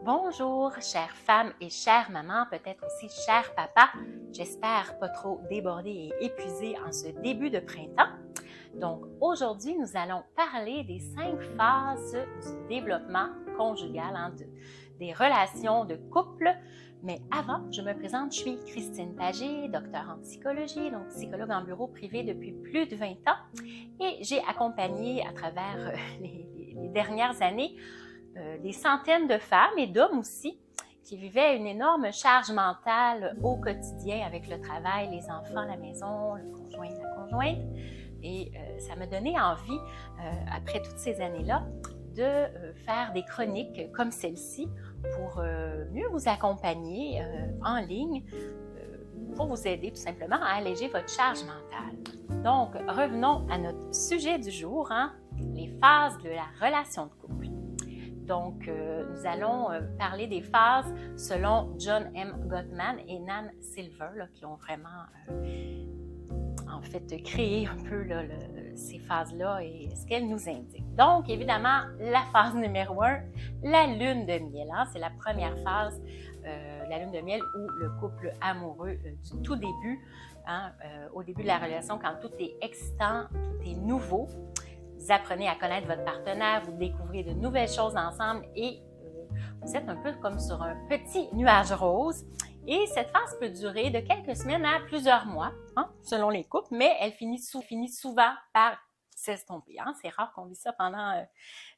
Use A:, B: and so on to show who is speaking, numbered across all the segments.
A: Bonjour, chères femmes et chères mamans, peut-être aussi chers papas. J'espère pas trop débordés et épuisés en ce début de printemps. Donc, aujourd'hui, nous allons parler des 5 phases du développement conjugal, des relations de couple. Mais avant, je me présente, je suis Christine Pagé, docteure en psychologie, donc psychologue en bureau privé depuis plus de 20 ans. Et j'ai accompagné à travers les dernières années des centaines de femmes et d'hommes aussi qui vivaient une énorme charge mentale au quotidien avec le travail, les enfants, la maison, le conjoint, la conjointe. Et ça m'a donné envie, après toutes ces années-là, de faire des chroniques comme celle-ci pour mieux vous accompagner en ligne, pour vous aider tout simplement à alléger votre charge mentale. Donc, revenons à notre sujet du jour, les phases de la relation de couple. Donc, nous allons parler des phases selon John M. Gottman et Nan Silver, là, qui ont vraiment, créé un peu ces phases-là et ce qu'elles nous indiquent. Donc, évidemment, la phase numéro 1, la lune de miel. C'est la première phase, la lune de miel, où le couple amoureux du tout début, au début de la relation, quand tout est excitant, tout est nouveau, vous apprenez à connaître votre partenaire, vous découvrez de nouvelles choses ensemble et vous êtes un peu comme sur un petit nuage rose. Et cette phase peut durer de quelques semaines à plusieurs mois, selon les couples, mais elle finit souvent par s'estomper. C'est rare qu'on vit ça pendant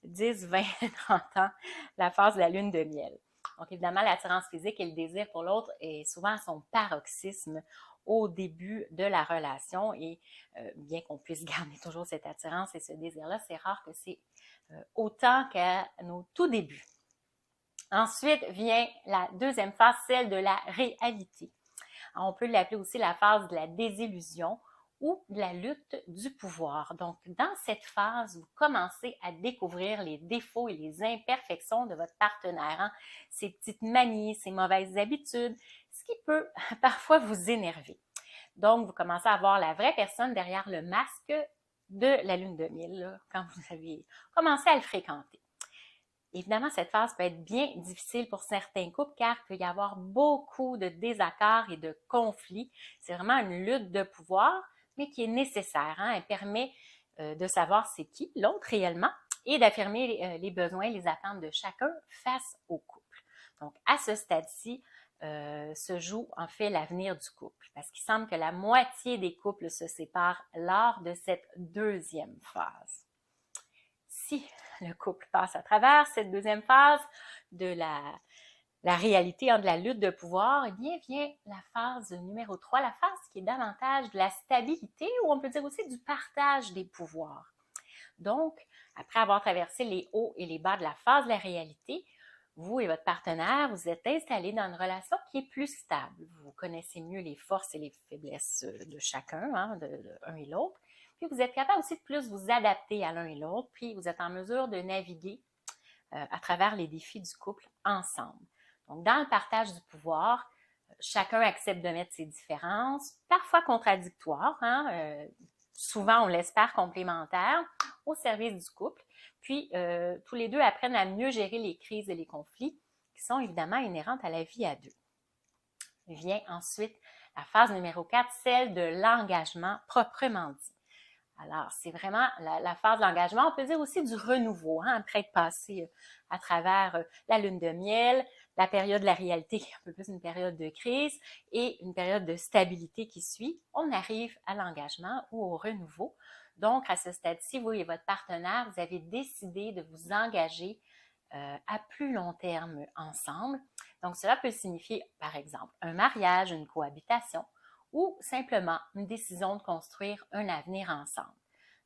A: 10, 20, 30 ans, la phase de la lune de miel. Donc évidemment, l'attirance physique et le désir pour l'autre est souvent à son paroxysme au début de la relation et bien qu'on puisse garder toujours cette attirance et ce désir-là, c'est rare que c'est autant qu'à nos tout débuts. Ensuite vient la deuxième phase, celle de la réalité. On peut l'appeler aussi la phase de la désillusion ou de la lutte du pouvoir. Donc, dans cette phase, vous commencez à découvrir les défauts et les imperfections de votre partenaire, ses petites manies, ses mauvaises habitudes, ce qui peut parfois vous énerver. Donc, vous commencez à voir la vraie personne derrière le masque de la lune de miel, là, quand vous avez commencé à le fréquenter. Évidemment, cette phase peut être bien difficile pour certains couples car il peut y avoir beaucoup de désaccords et de conflits. C'est vraiment une lutte de pouvoir, mais qui est nécessaire. Elle permet de savoir c'est qui l'autre réellement et d'affirmer les besoins et les attentes de chacun face au couple. Donc, à ce stade-ci, se joue en fait l'avenir du couple parce qu'il semble que la moitié des couples se séparent lors de cette deuxième phase. Si le couple passe à travers cette deuxième phase de la réalité, de la lutte de pouvoir, eh bien vient la phase numéro 3, la phase qui est davantage de la stabilité ou on peut dire aussi du partage des pouvoirs. Donc, après avoir traversé les hauts et les bas de la phase de la réalité, vous et votre partenaire, vous êtes installés dans une relation qui est plus stable. Vous connaissez mieux les forces et les faiblesses de chacun, de un et l'autre. Puis vous êtes capable aussi de plus vous adapter à l'un et l'autre, puis vous êtes en mesure de naviguer à travers les défis du couple ensemble. Donc, dans le partage du pouvoir, chacun accepte de mettre ses différences, parfois contradictoires, souvent on l'espère complémentaires, au service du couple. Puis, tous les deux apprennent à mieux gérer les crises et les conflits qui sont évidemment inhérentes à la vie à deux. Vient ensuite la phase numéro 4, celle de l'engagement proprement dit. Alors, c'est vraiment la phase d'engagement. On peut dire aussi du renouveau, après être passé à travers la lune de miel, la période de la réalité qui est un peu plus une période de crise et une période de stabilité qui suit. On arrive à l'engagement ou au renouveau. Donc, à ce stade-ci, vous et votre partenaire, vous avez décidé de vous engager à plus long terme ensemble. Donc, cela peut signifier, par exemple, un mariage, une cohabitation, ou simplement une décision de construire un avenir ensemble.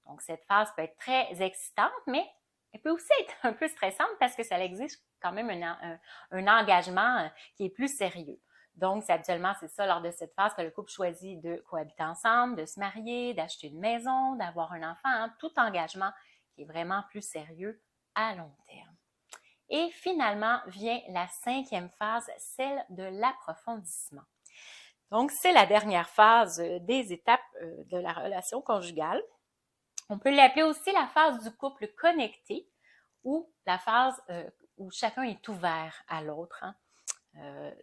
A: Donc, cette phase peut être très excitante, mais elle peut aussi être un peu stressante parce que ça exige quand même un engagement qui est plus sérieux. Donc, habituellement, c'est ça lors de cette phase que le couple choisit de cohabiter ensemble, de se marier, d'acheter une maison, d'avoir un enfant, tout engagement qui est vraiment plus sérieux à long terme. Et finalement vient la 5e phase, celle de l'approfondissement. Donc, c'est la dernière phase des étapes de la relation conjugale. On peut l'appeler aussi la phase du couple connecté ou la phase où chacun est ouvert à l'autre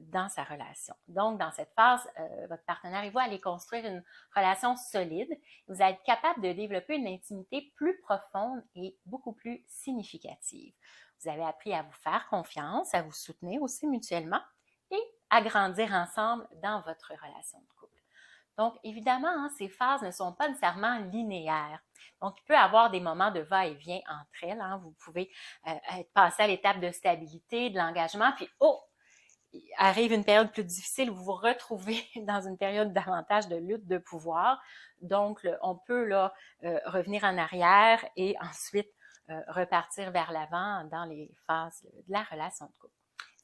A: dans sa relation. Donc, dans cette phase, votre partenaire et vous allez construire une relation solide. Vous allez être capable de développer une intimité plus profonde et beaucoup plus significative. Vous avez appris à vous faire confiance, à vous soutenir aussi mutuellement et à grandir ensemble dans votre relation de couple. Donc, évidemment, ces phases ne sont pas nécessairement linéaires. Donc, il peut y avoir des moments de va-et-vient entre elles. Vous pouvez être passé à l'étape de stabilité, de l'engagement, puis arrive une période plus difficile où vous vous retrouvez dans une période davantage de lutte de pouvoir. Donc, on peut revenir en arrière et ensuite repartir vers l'avant dans les phases de la relation de couple.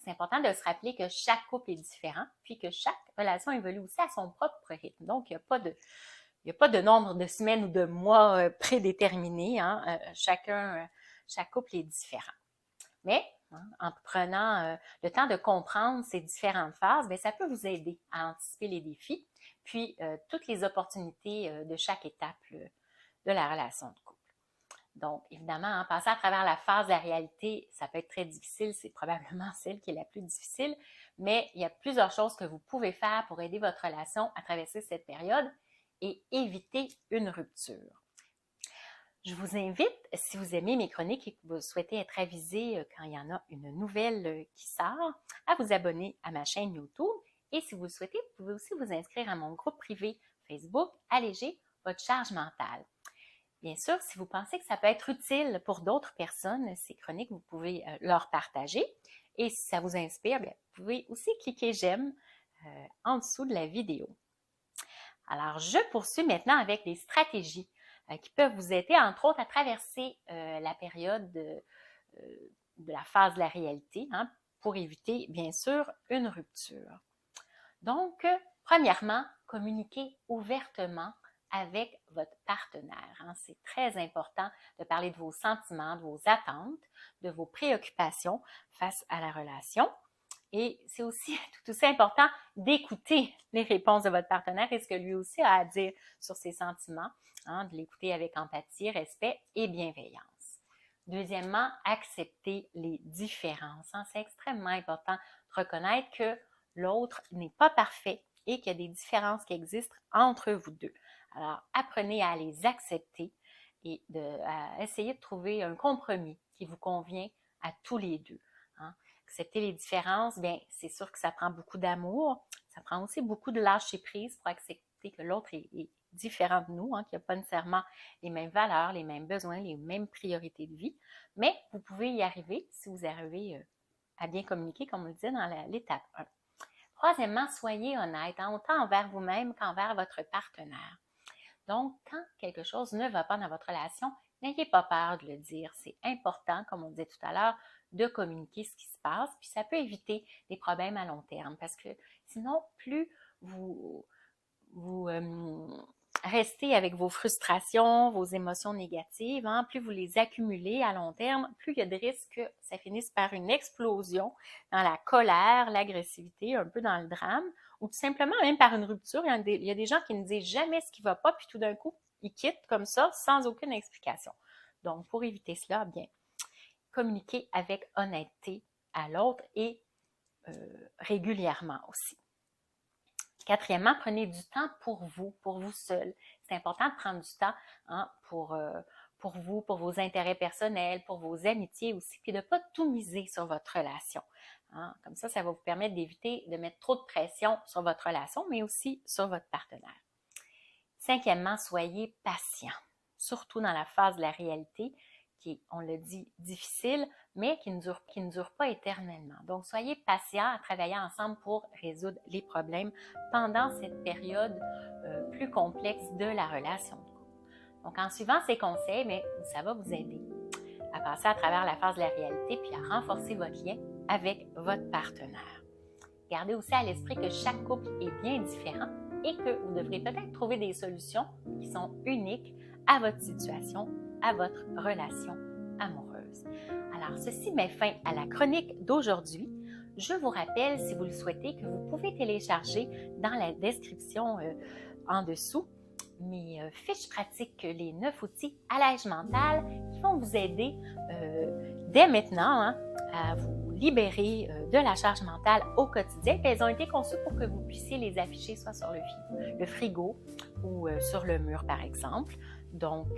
A: C'est important de se rappeler que chaque couple est différent, puis que chaque relation évolue aussi à son propre rythme. Donc, il n'y a pas de nombre de semaines ou de mois prédéterminés. Chaque couple est différent. Mais en prenant le temps de comprendre ces différentes phases, bien, ça peut vous aider à anticiper les défis, puis toutes les opportunités de chaque étape de la relation de couple. Donc, évidemment, passer à travers la phase de la réalité, ça peut être très difficile, c'est probablement celle qui est la plus difficile, mais il y a plusieurs choses que vous pouvez faire pour aider votre relation à traverser cette période et éviter une rupture. Je vous invite, si vous aimez mes chroniques et que vous souhaitez être avisé quand il y en a une nouvelle qui sort, à vous abonner à ma chaîne YouTube. Et si vous le souhaitez, vous pouvez aussi vous inscrire à mon groupe privé Facebook « Alléger votre charge mentale ». Bien sûr, si vous pensez que ça peut être utile pour d'autres personnes, ces chroniques, vous pouvez leur partager. Et si ça vous inspire, bien, vous pouvez aussi cliquer « J'aime » en dessous de la vidéo. Alors, je poursuis maintenant avec des stratégies qui peuvent vous aider, entre autres, à traverser la période de la phase de la réalité pour éviter, bien sûr, une rupture. Donc, premièrement, communiquez ouvertement avec votre partenaire. C'est très important de parler de vos sentiments, de vos attentes, de vos préoccupations face à la relation. Et c'est aussi tout aussi important d'écouter les réponses de votre partenaire et ce que lui aussi a à dire sur ses sentiments, de l'écouter avec empathie, respect et bienveillance. Deuxièmement, accepter les différences. C'est extrêmement important de reconnaître que l'autre n'est pas parfait et qu'il y a des différences qui existent entre vous deux. Alors, apprenez à les accepter et à essayer de trouver un compromis qui vous convient à tous les deux. Accepter les différences, bien, c'est sûr que ça prend beaucoup d'amour. Ça prend aussi beaucoup de lâcher prise pour accepter que l'autre est différent de nous, qu'il n'y a pas nécessairement les mêmes valeurs, les mêmes besoins, les mêmes priorités de vie. Mais vous pouvez y arriver si vous arrivez à bien communiquer, comme on le dit dans l'étape 1. Troisièmement, soyez honnête, autant envers vous-même qu'envers votre partenaire. Donc, quand quelque chose ne va pas dans votre relation, n'ayez pas peur de le dire. C'est important, comme on disait tout à l'heure, de communiquer ce qui se passe, puis ça peut éviter des problèmes à long terme parce que sinon, plus vous restez avec vos frustrations, vos émotions négatives, plus vous les accumulez à long terme, plus il y a de risques que ça finisse par une explosion dans la colère, l'agressivité, un peu dans le drame, ou tout simplement même par une rupture. Il y a des gens qui ne disent jamais ce qui ne va pas, puis tout d'un coup, ils quittent comme ça, sans aucune explication. Donc, pour éviter cela, bien, communiquez avec honnêteté à l'autre et régulièrement aussi. Quatrièmement, prenez du temps pour vous seul. C'est important de prendre du temps pour vous, pour vos intérêts personnels, pour vos amitiés aussi, puis de ne pas tout miser sur votre relation. Comme ça va vous permettre d'éviter de mettre trop de pression sur votre relation, mais aussi sur votre partenaire. Cinquièmement, soyez patient, surtout dans la phase de la réalité, qui est, on l'a dit, difficile, mais qui ne dure pas éternellement. Donc, soyez patients à travailler ensemble pour résoudre les problèmes pendant cette période plus complexe de la relation de couple. Donc, en suivant ces conseils, mais ça va vous aider à passer à travers la phase de la réalité puis à renforcer votre lien avec votre partenaire. Gardez aussi à l'esprit que chaque couple est bien différent et que vous devrez peut-être trouver des solutions qui sont uniques à votre situation, à votre relation amoureuse. Alors, ceci met fin à la chronique d'aujourd'hui. Je vous rappelle, si vous le souhaitez, que vous pouvez télécharger dans la description en dessous mes fiches pratiques, les 9 outils allège mental qui vont vous aider dès maintenant hein, à vous libérer de la charge mentale au quotidien. Puis elles ont été conçues pour que vous puissiez les afficher soit sur le frigo ou sur le mur, par exemple. Donc,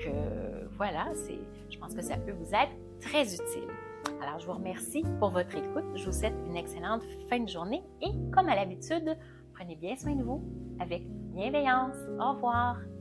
A: voilà, je pense que ça peut vous être très utile. Alors, je vous remercie pour votre écoute. Je vous souhaite une excellente fin de journée et, comme à l'habitude, prenez bien soin de vous avec bienveillance. Au revoir!